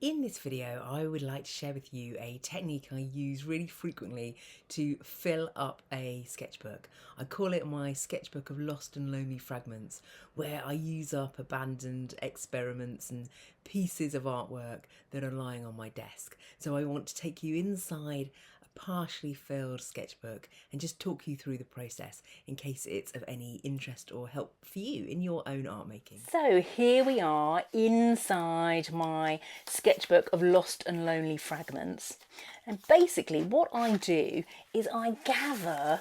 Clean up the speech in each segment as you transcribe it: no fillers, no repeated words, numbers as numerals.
In this video, I would like to share with you a technique I use really frequently to fill up a sketchbook. I call it my sketchbook of lost and lonely fragments, where I use up abandoned experiments and pieces of artwork that are lying on my desk. So I want to take you inside a partially filled sketchbook and just talk you through the process in case it's of any interest or help for you in your own art making. So here we are inside my sketchbook of lost and lonely fragments. And basically what I do is I gather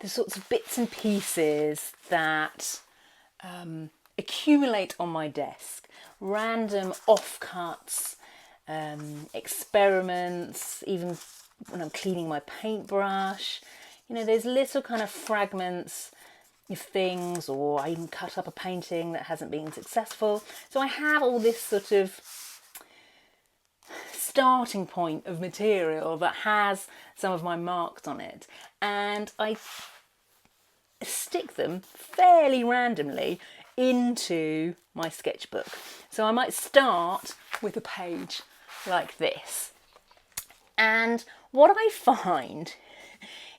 the sorts of bits and pieces that accumulate on my desk. Random offcuts, experiments, even when I'm cleaning my paintbrush. You know, there's little kind of fragments of things, or I even cut up a painting that hasn't been successful. So I have all this sort of starting point of material that has some of my marks on it, and I stick them fairly randomly into my sketchbook. So I might start with a page like this, and what I find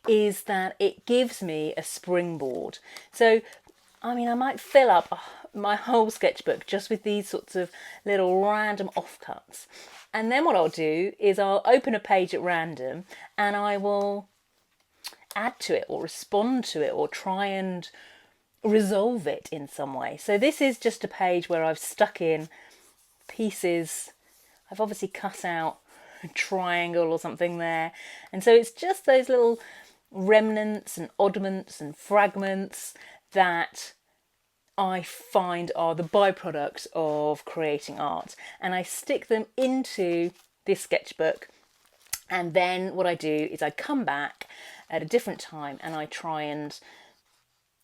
is that it gives me a springboard. So, I mean, I might fill up my whole sketchbook just with these sorts of little random offcuts. And then what I'll do is I'll open a page at random and I will add to it or respond to it or try and resolve it in some way. So this is just a page where I've stuck in pieces. I've obviously cut out a triangle or something there. And so it's just those little remnants and oddments and fragments that I find are the byproducts of creating art, and I stick them into this sketchbook. And then what I do is I come back at a different time and I try and,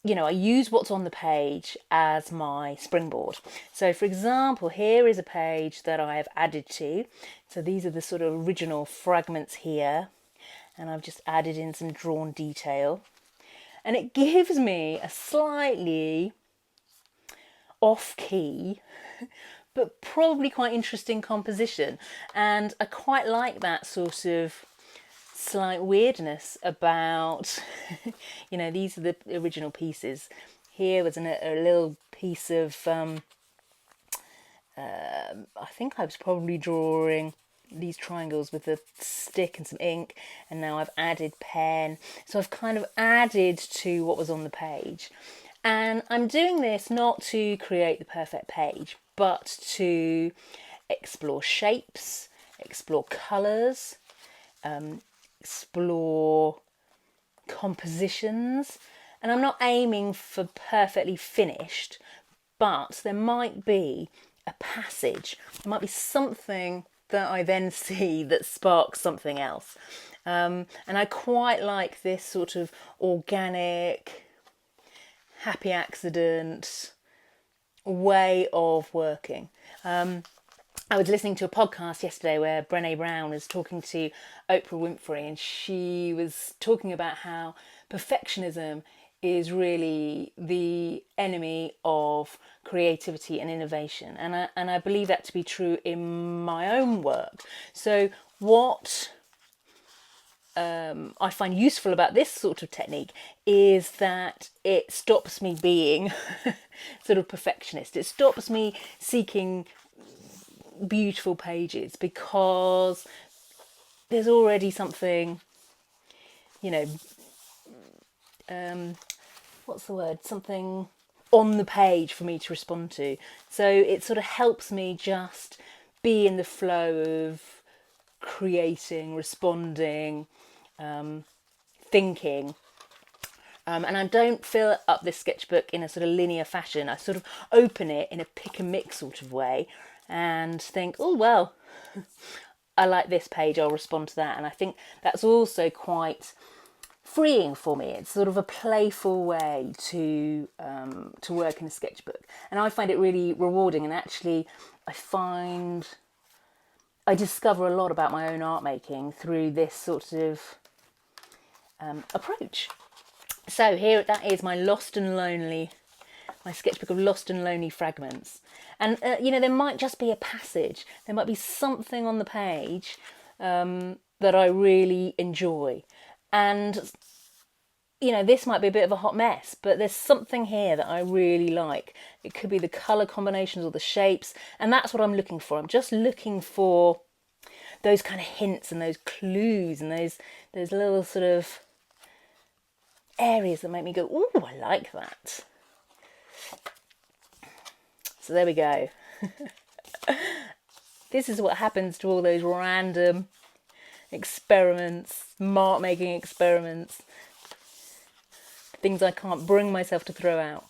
I use what's on the page as my springboard. So for example, here is a page that I have added to. So these are the sort of original fragments here, and I've just added in some drawn detail, and it gives me a slightly off-key but probably quite interesting composition. And I quite like that sort of slight weirdness about these are the original pieces. Here was a little piece of I think I was probably drawing these triangles with a stick and some ink, and now I've added pen. So I've kind of added to what was on the page, and I'm doing this not to create the perfect page, but to explore shapes, explore colours, explore compositions. And I'm not aiming for perfectly finished, but there might be a passage, there might be something that I then see that sparks something else. And I quite like this sort of organic, happy accident way of working. I was listening to a podcast yesterday where Brené Brown was talking to Oprah Winfrey, and she was talking about how perfectionism is really the enemy of creativity and innovation, and I believe that to be true in my own work. So what I find useful about this sort of technique is that it stops me being sort of perfectionist. It stops me seeking beautiful pages because there's already something, what's the word? Something on the page for me to respond to. So it sort of helps me just be in the flow of creating, responding, thinking. And I don't fill up this sketchbook in a sort of linear fashion. I sort of open it in a pick and mix sort of way and think, oh, well, I like this page, I'll respond to that. And I think that's also quite freeing for me. It's sort of a playful way to work in a sketchbook, and I find it really rewarding. And actually, I discover a lot about my own art making through this sort of approach. So here, that is my lost and lonely my sketchbook of lost and lonely fragments. And, you know, there might just be a passage, there might be something on the page that I really enjoy. And, you know, this might be a bit of a hot mess, but there's something here that I really like. It could be the colour combinations or the shapes, and that's what I'm looking for. I'm just looking for those kind of hints and those clues and those little sort of areas that make me go, ooh, I like that. So there we go. This is what happens to all those random experiments, mark making experiments, things I can't bring myself to throw out.